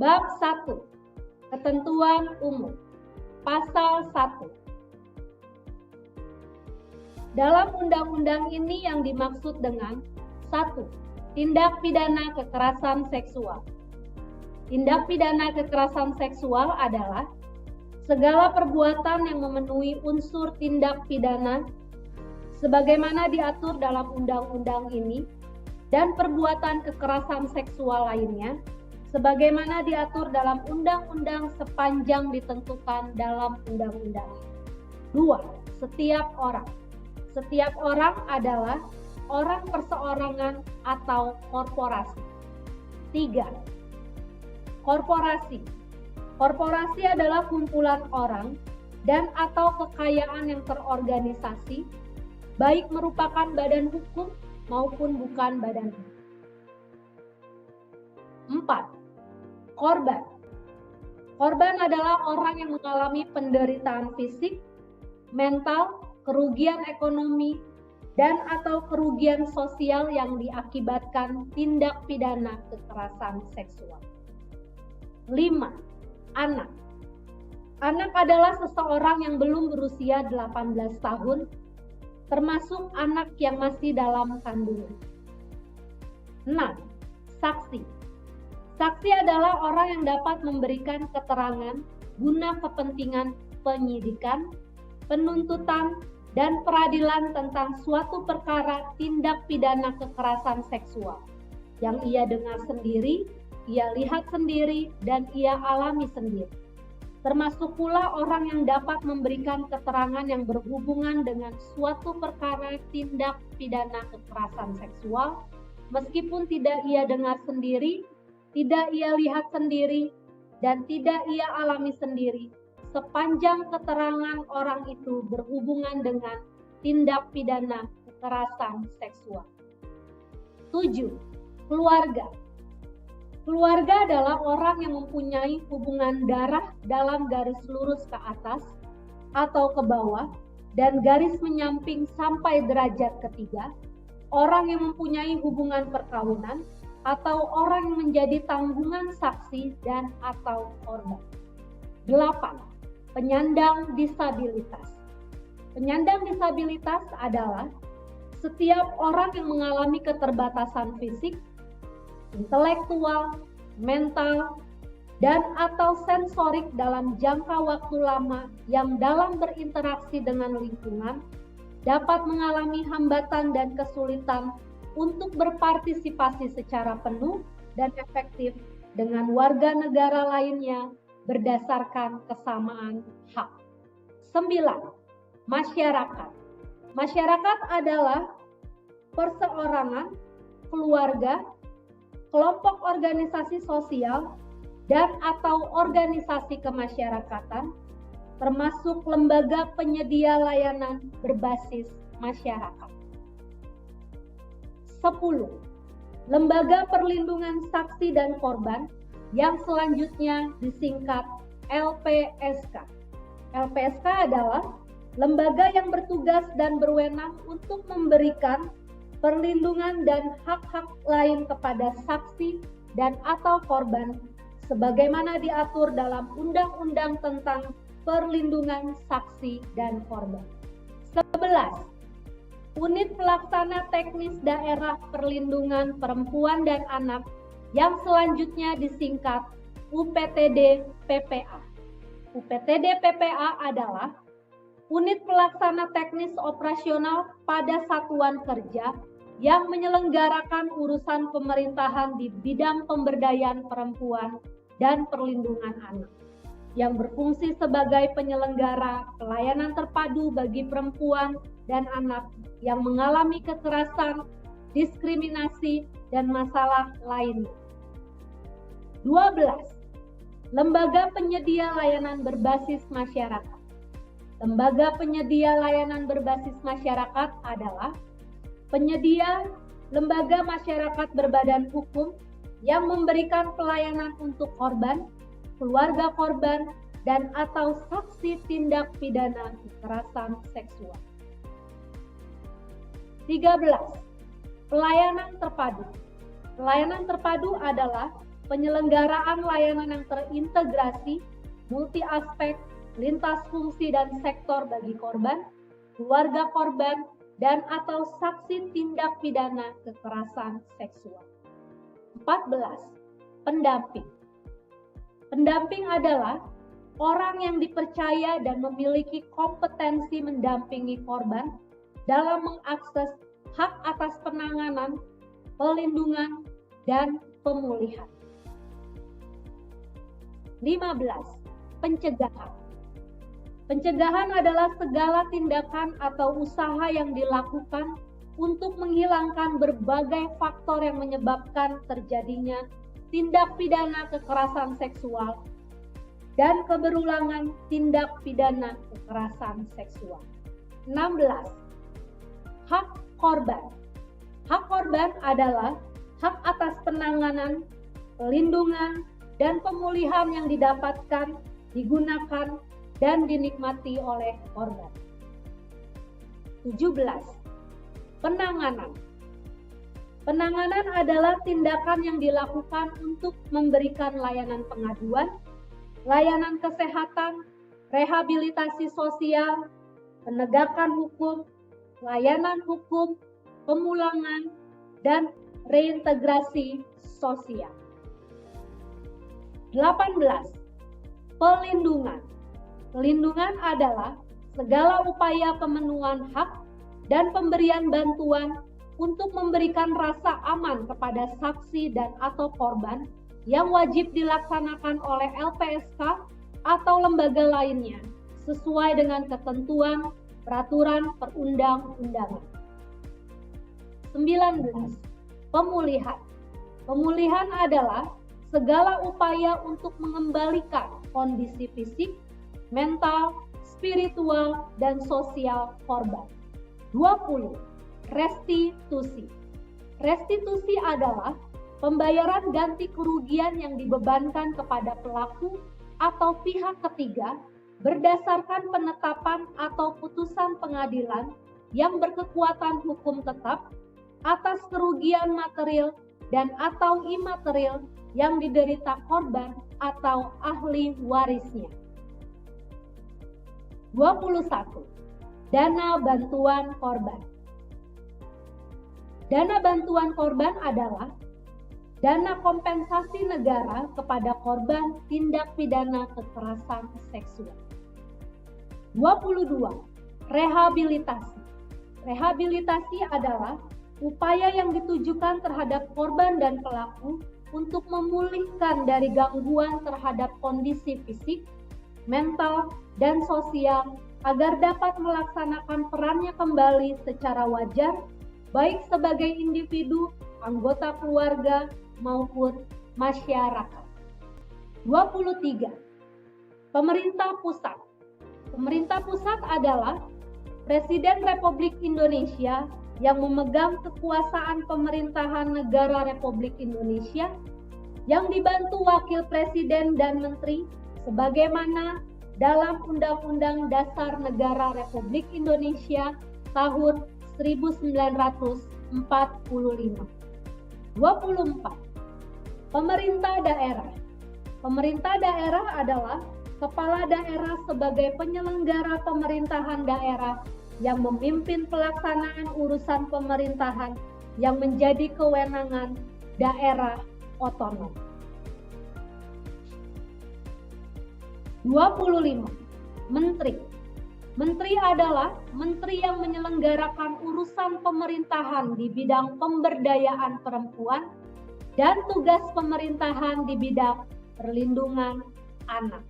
Bab 1. Ketentuan umum. Pasal 1. Dalam undang-undang ini yang dimaksud dengan 1. Tindak pidana kekerasan seksual. Tindak pidana kekerasan seksual adalah segala perbuatan yang memenuhi unsur tindak pidana sebagaimana diatur dalam undang-undang ini dan perbuatan kekerasan seksual lainnya sebagaimana diatur dalam undang-undang sepanjang ditentukan dalam undang-undang. 2. Setiap orang. Setiap orang adalah orang perseorangan atau korporasi. 3. Korporasi. Korporasi adalah kumpulan orang dan atau kekayaan yang terorganisasi, baik merupakan badan hukum maupun bukan badan hukum. 4. Korban. Korban adalah orang yang mengalami penderitaan fisik, mental, kerugian ekonomi, dan atau kerugian sosial yang diakibatkan tindak pidana kekerasan seksual. 5. Anak. Anak adalah seseorang yang belum berusia 18 tahun, termasuk anak yang masih dalam kandungan. 6. Saksi. Saksi adalah orang yang dapat memberikan keterangan guna kepentingan penyidikan, penuntutan, dan peradilan tentang suatu perkara tindak pidana kekerasan seksual yang ia dengar sendiri, ia lihat sendiri, dan ia alami sendiri. Termasuk pula orang yang dapat memberikan keterangan yang berhubungan dengan suatu perkara tindak pidana kekerasan seksual meskipun tidak ia dengar sendiri, tidak ia lihat sendiri, dan tidak ia alami sendiri, sepanjang keterangan orang itu berhubungan dengan tindak pidana kekerasan seksual. 7. Keluarga. Keluarga adalah orang yang mempunyai hubungan darah dalam garis lurus ke atas atau ke bawah dan garis menyamping sampai derajat ketiga, orang yang mempunyai hubungan perkawinan, atau orang yang menjadi tanggungan saksi dan atau korban. 8. Penyandang disabilitas. Penyandang disabilitas adalah setiap orang yang mengalami keterbatasan fisik, intelektual, mental, dan atau sensorik dalam jangka waktu lama yang dalam berinteraksi dengan lingkungan dapat mengalami hambatan dan kesulitan untuk berpartisipasi secara penuh dan efektif dengan warga negara lainnya berdasarkan kesamaan hak. 9. Masyarakat. Masyarakat adalah perseorangan, keluarga, kelompok organisasi sosial, dan atau organisasi kemasyarakatan, termasuk lembaga penyedia layanan berbasis masyarakat. 10. Lembaga Perlindungan Saksi dan Korban yang selanjutnya disingkat LPSK. LPSK adalah lembaga yang bertugas dan berwenang untuk memberikan perlindungan dan hak-hak lain kepada saksi dan atau korban sebagaimana diatur dalam Undang-Undang tentang Perlindungan Saksi dan Korban. 11. Unit Pelaksana Teknis Daerah Perlindungan Perempuan dan Anak yang selanjutnya disingkat UPTD PPA. UPTD PPA adalah unit pelaksana teknis operasional pada satuan kerja yang menyelenggarakan urusan pemerintahan di bidang pemberdayaan perempuan dan perlindungan anak, yang berfungsi sebagai penyelenggara pelayanan terpadu bagi perempuan dan anak yang mengalami kekerasan, diskriminasi, dan masalah lainnya. 12. Lembaga Penyedia Layanan Berbasis Masyarakat. Lembaga penyedia layanan berbasis masyarakat adalah penyedia lembaga masyarakat berbadan hukum yang memberikan pelayanan untuk korban, keluarga korban, dan atau saksi tindak pidana kekerasan seksual. 13. Pelayanan terpadu. Pelayanan terpadu adalah penyelenggaraan layanan yang terintegrasi, multi-aspek, lintas fungsi dan sektor bagi korban, keluarga korban, dan atau saksi tindak pidana kekerasan seksual. 14. Pendamping. Pendamping adalah orang yang dipercaya dan memiliki kompetensi mendampingi korban dalam mengakses hak atas penanganan, perlindungan, dan pemulihan. 15. Pencegahan. Pencegahan adalah segala tindakan atau usaha yang dilakukan untuk menghilangkan berbagai faktor yang menyebabkan terjadinya tindak pidana kekerasan seksual dan keberulangan tindak pidana kekerasan seksual. 16. Hak korban. Hak korban adalah hak atas penanganan, perlindungan, dan pemulihan yang didapatkan, digunakan, dan dinikmati oleh korban. 17. Penanganan. Penanganan adalah tindakan yang dilakukan untuk memberikan layanan pengaduan, layanan kesehatan, rehabilitasi sosial, penegakan hukum, layanan hukum, pemulangan, dan reintegrasi sosial. 18. Perlindungan. Perlindungan adalah segala upaya pemenuhan hak dan pemberian bantuan untuk memberikan rasa aman kepada saksi dan atau korban yang wajib dilaksanakan oleh LPSK atau lembaga lainnya sesuai dengan ketentuan peraturan perundang-undangan. 19. Pemulihan. Pemulihan adalah segala upaya untuk mengembalikan kondisi fisik, mental, spiritual, dan sosial korban. 20. Restitusi. Restitusi adalah pembayaran ganti kerugian yang dibebankan kepada pelaku atau pihak ketiga berdasarkan penetapan atau putusan pengadilan yang berkekuatan hukum tetap atas kerugian material dan atau imaterial yang diderita korban atau ahli warisnya. 21. Dana bantuan korban. Dana bantuan korban adalah dana kompensasi negara kepada korban tindak pidana kekerasan seksual. 22. Rehabilitasi. Rehabilitasi adalah upaya yang ditujukan terhadap korban dan pelaku untuk memulihkan dari gangguan terhadap kondisi fisik, mental, dan sosial agar dapat melaksanakan perannya kembali secara wajar, baik sebagai individu, anggota keluarga, maupun masyarakat. 23. Pemerintah pusat. Pemerintah pusat adalah Presiden Republik Indonesia yang memegang kekuasaan pemerintahan negara Republik Indonesia yang dibantu Wakil Presiden dan Menteri sebagaimana dalam Undang-Undang Dasar Negara Republik Indonesia tahun 1945. 24. Pemerintah daerah. Pemerintah daerah adalah kepala daerah sebagai penyelenggara pemerintahan daerah yang memimpin pelaksanaan urusan pemerintahan yang menjadi kewenangan daerah otonom. 25. Menteri. Menteri adalah menteri yang menyelenggarakan urusan pemerintahan di bidang pemberdayaan perempuan dan tugas pemerintahan di bidang perlindungan anak.